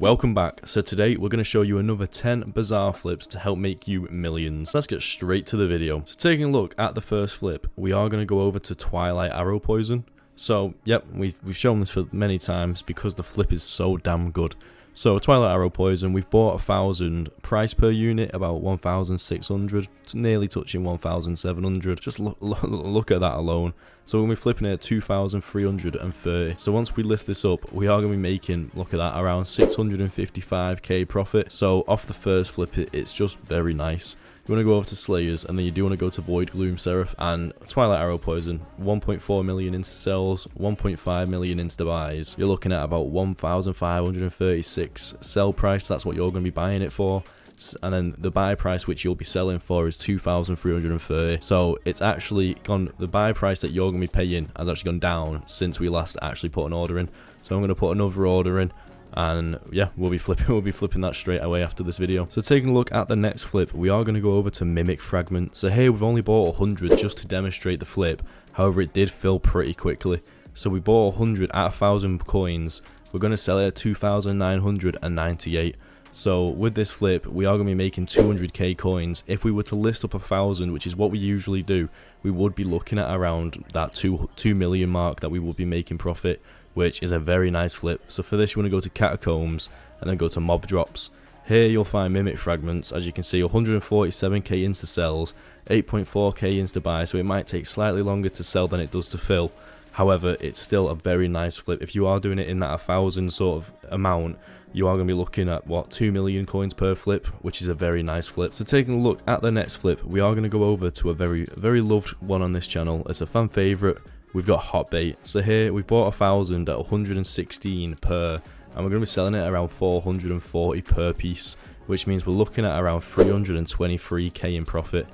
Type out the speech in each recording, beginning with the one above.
Welcome back. So today we're going to show you another 10 bazaar flips to help make you millions. Let's get straight to the video. So taking a look at the first flip, we are going to go over to Twilight Arrow Poison. So yep, we've shown this for many times because the flip is so damn good. So Twilight Arrow Poison, we've bought 1,000, price per unit about 1,600, nearly touching 1,700. Just look at that alone. So when we're flipping it at 2,330. So once we list this up, we are going to be making, look at that, around 655k profit. So off the first flip, it's just very nice. You want to go over to Slayers, and then you do want to go to Void Gloom Seraph and Twilight Arrow Poison. 1.4 million insta sells, 1.5 million insta buys. You're looking at about 1,536 sell price. That's what you're going to be buying it for. And then the buy price which you'll be selling for is 2,330. So it's actually gone, the buy price that you're going to be paying has actually gone down since we last actually put an order in. So I'm going to put another order in. And yeah, we'll be flipping that straight away after this video. So taking a look at the next flip, we are going to go over to Mimic Fragment. So here we've only bought 100 just to demonstrate the flip. However, it did fill pretty quickly. So we bought 100 at 1,000 coins. We're going to sell it at 2,998. So with this flip, we are going to be making 200k coins. If we were to list up 1,000, which is what we usually do, we would be looking at around that 2 million mark that we would be making profit, which is a very nice flip. So for this, you want to go to Catacombs and then go to Mob Drops. Here you'll find Mimic Fragments. As you can see, 147k insta sells, 8.4k insta buy, so it might take slightly longer to sell than it does to fill. However, it's still a very nice flip. If you are doing it in that 1,000 sort of amount, you are going to be looking at, what, 2 million coins per flip, which is a very nice flip. So taking a look at the next flip, we are going to go over to a very loved one on this channel. It's a fan favorite. We've got Hot Bait. So here we bought 1,000 at 116 per, and we're going to be selling it around 440 per piece, which means we're looking at around 323k in profit.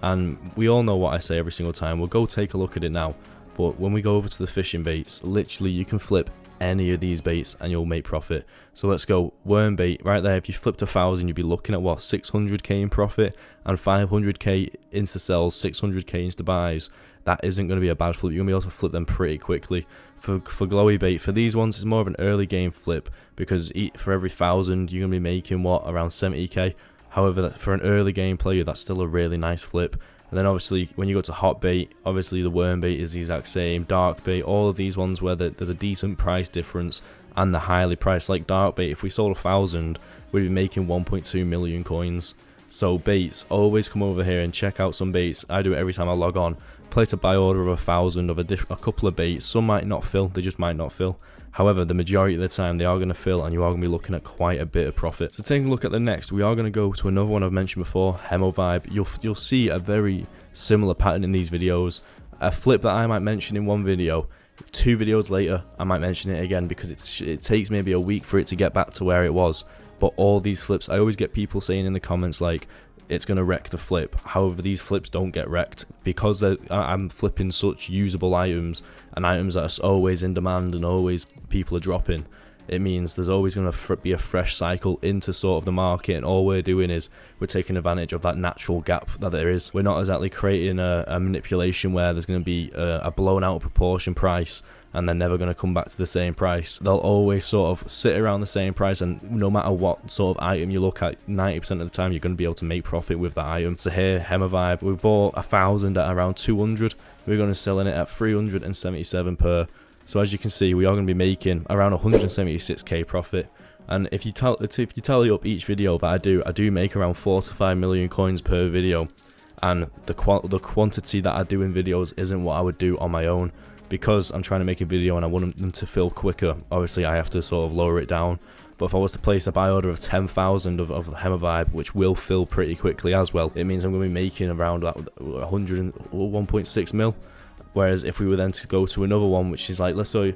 And we all know what I say every single time. We'll go take a look at it now. But when we go over to the fishing baits, literally you can flip any of these baits and you'll make profit. So let's go worm bait right there. If you flipped 1,000, you'd be looking at what, 600k in profit and 500k insta sells, 600k insta buys. That isn't going to be a bad flip. You're going to be able to flip them pretty quickly. For glowy bait, for these ones, it's more of an early game flip because for every 1,000 you're going to be making what, around 70k. However, for an early game player, that's still a really nice flip. And then obviously when you go to hot bait, obviously the worm bait is the exact same. Dark bait, all of these ones where there's a decent price difference and the highly priced, like dark bait, if we sold 1,000, we'd be making 1.2 million coins. So baits, always come over here and check out some baits. I do it every time I log on. Place a buy order of 1,000 of a couple of baits. Some might not fill, they just might not fill. However, the majority of the time they are going to fill and you are going to be looking at quite a bit of profit. So taking a look at the next, we are going to go to another one I've mentioned before, Hemo Vibe. You'll see a very similar pattern in these videos. A flip that I might mention in one video, 2 videos later I might mention it again because it takes maybe a week for it to get back to where it was. But all these flips, I always get people saying in the comments like, it's going to wreck the flip. However, these flips don't get wrecked because I'm flipping such usable items and items that are always in demand and always people are dropping. It means there's always going to be a fresh cycle into sort of the market, and all we're doing is we're taking advantage of that natural gap that there is. We're not exactly creating a manipulation where there's going to be a blown out proportion price and they're never going to come back to the same price. They'll always sort of sit around the same price, and no matter what sort of item you look at, 90% of the time you're going to be able to make profit with that item. So here, Hemo Vibe, we bought 1,000 at around 200. We're going to sell it at 377 per. So as you can see, we are going to be making around 176k profit. And if you tally up each video that I do make around 4 to 5 million coins per video. And the quantity that I do in videos isn't what I would do on my own. Because I'm trying to make a video and I want them to fill quicker, obviously I have to sort of lower it down. But if I was to place a buy order of 10,000 of Hemo Vibe, which will fill pretty quickly as well, it means I'm going to be making around 1.6 mil. Whereas if we were then to go to another one, which is like, let's say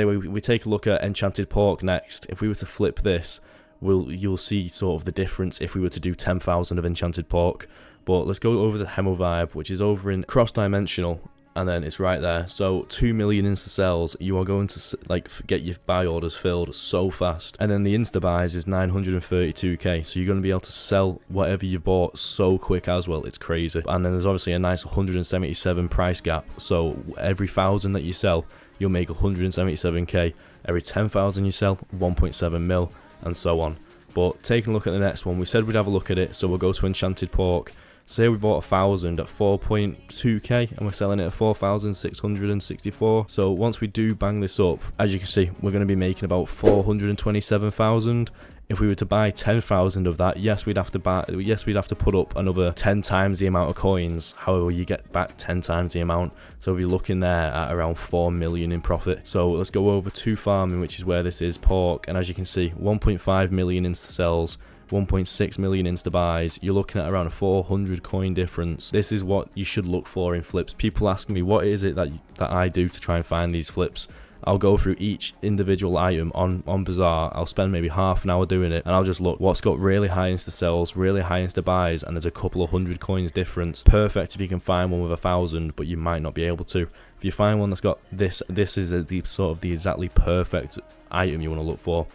we take a look at Enchanted Pork next. If we were to flip this, you'll see sort of the difference if we were to do 10,000 of Enchanted Pork. But let's go over to Hemo Vibe, which is over in cross-dimensional. And then it's right there. So 2 million insta sells, you are going to like get your buy orders filled so fast. And then the insta buys is 932k, so you're going to be able to sell whatever you've bought so quick as well. It's crazy. And then there's obviously a nice 177 price gap, so every 1,000 that you sell, you'll make 177k. Every 10,000 you sell, 1.7 mil. and so on. But taking a look at the next one, we said we'd have a look at it, so we'll go to Enchanted Pork. Say we bought 1,000 at 4.2k and we're selling it at 4,664. So once we do bang this up, as you can see, we're going to be making about 427,000. If we were to buy 10,000 of that, yes, we'd have to put up another 10 times the amount of coins. However, you get back 10 times the amount, so we'll be looking there at around 4 million in profit. So let's go over to farming, which is where this is, pork, and as you can see, 1.5 million insta sells, 1.6 million insta buys. You're looking at around a 400 coin difference. This is what you should look for in flips. People asking me, what is it that I do to try and find these flips? I'll go through each individual item on Bazaar. I'll spend maybe half an hour doing it, and I'll just look what's got really high insta sells, really high insta buys, and there's a couple of 100 coins difference. Perfect if you can find one with 1,000, but you might not be able to. If you find one that's got this is the exactly perfect item you want to look for.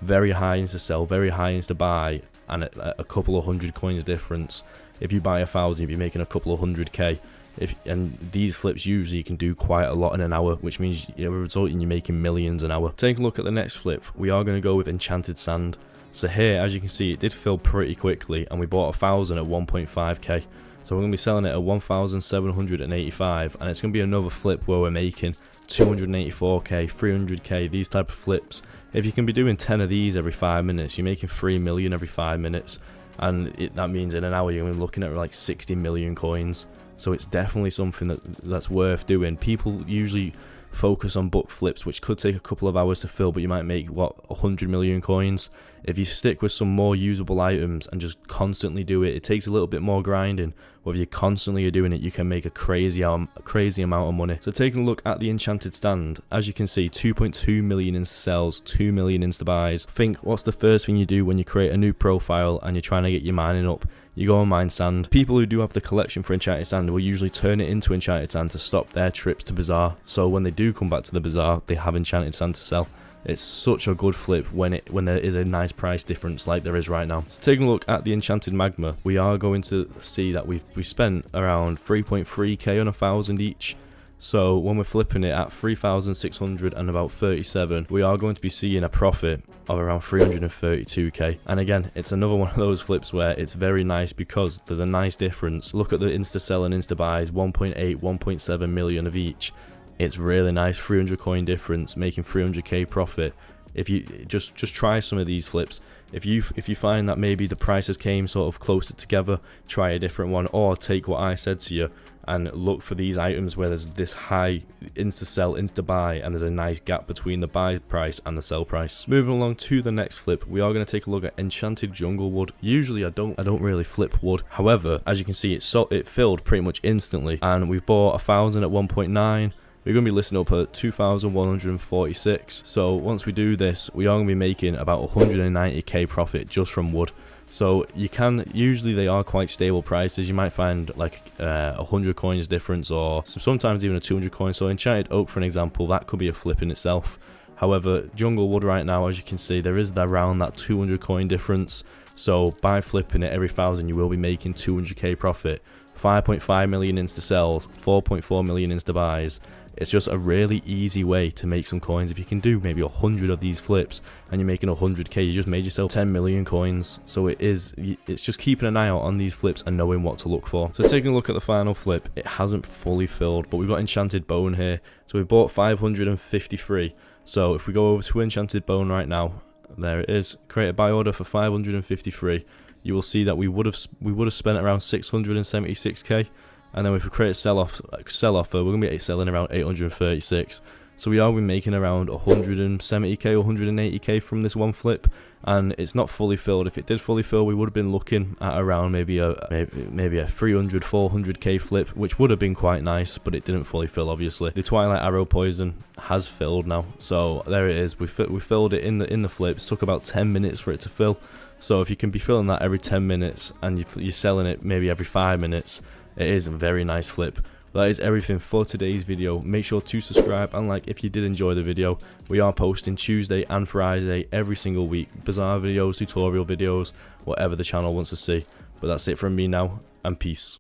Very high insta sell, very high insta buy, and a couple of 100 coins difference. If you buy 1,000, you'll be making a couple of 100k. And these flips usually you can do quite a lot in an hour, which means you're resulting you making millions an hour. Taking a look at the next flip, we are going to go with Enchanted Sand. So here, as you can see, it did fill pretty quickly, and we bought 1,000 at 1.5k. So we're going to be selling it at 1,785, and it's going to be another flip where we're making 284k, 300k, these type of flips. If you can be doing 10 of these every 5 minutes, you're making 3 million every 5 minutes, and that means in an hour you're going to be looking at like 60 million coins. So it's definitely something that's worth doing. People usually focus on book flips, which could take a couple of hours to fill, but you might make, what, 100 million coins. If you stick with some more usable items and just constantly do it, it takes a little bit more grinding. But if you constantly are doing it, you can make a crazy amount of money. So taking a look at the Enchanted Stand, as you can see, 2.2 million insta sells, 2 million insta buys. Think, what's the first thing you do when you create a new profile and you're trying to get your mining up? You go and mine sand. People who do have the collection for Enchanted Sand will usually turn it into Enchanted Sand to stop their trips to Bazaar. So when they do come back to the Bazaar, they have Enchanted Sand to sell. It's such a good flip when there is a nice price difference like there is right now. So taking a look at the Enchanted Magma, we are going to see that we spent around 3.3k on 1,000 each. So when we're flipping it at 3,600 and about 37, we are going to be seeing a profit of around 332k. And again, it's another one of those flips where it's very nice because there's a nice difference. Look at the insta sell and insta buys, 1.8, 1.7 million of each. It's really nice, 300 coin difference, making 300k profit. If you just try some of these flips, if you find that maybe the prices came sort of closer together, try a different one, or take what I said to you and look for these items where there's this high insta sell, insta buy, and there's a nice gap between the buy price and the sell price. Moving along to the next flip, we are going to take a look at Enchanted Jungle Wood. Usually I don't really flip wood. However, as you can see, it filled pretty much instantly, and we've bought 1,000 at 1.9. We're going to be listing up at 2,146. So once we do this, we are going to be making about 190k profit just from wood. So you can, usually they are quite stable prices. You might find like 100 coins difference, or sometimes even a 200 coins. So Enchanted Oak, for an example, that could be a flip in itself. However, Jungle Wood right now, as you can see, there is around that 200 coin difference. So by flipping it every 1,000, you will be making 200k profit. 5.5 million insta sells, 4.4 million insta buys. It's just a really easy way to make some coins. If you can do maybe 100 of these flips and you're making 100k, you just made yourself 10 million coins. So it's just keeping an eye out on these flips and knowing what to look for. So taking a look at the final flip, it hasn't fully filled, but we've got Enchanted Bone here. So we bought 553. So if we go over to Enchanted Bone right now, there it is, create a buy order for 553. You will see that we would have spent around 676k. And then if we create a sell offer, we're going to be selling around 836. So we are making around 170k or 180k from this one flip, and it's not fully filled. If it did fully fill, we would have been looking at around maybe a 300, 400k flip, which would have been quite nice, but it didn't fully fill, obviously. The Twilight Arrow Poison has filled now, so there it is. We filled it in the flips. It took about 10 minutes for it to fill. So if you can be filling that every 10 minutes and you're selling it maybe every 5 minutes, it is a very nice flip. That is everything for today's video. Make sure to subscribe and like if you did enjoy the video. We are posting Tuesday and Friday every single week. Bazaar videos, tutorial videos, whatever the channel wants to see. But that's it from me now, and peace.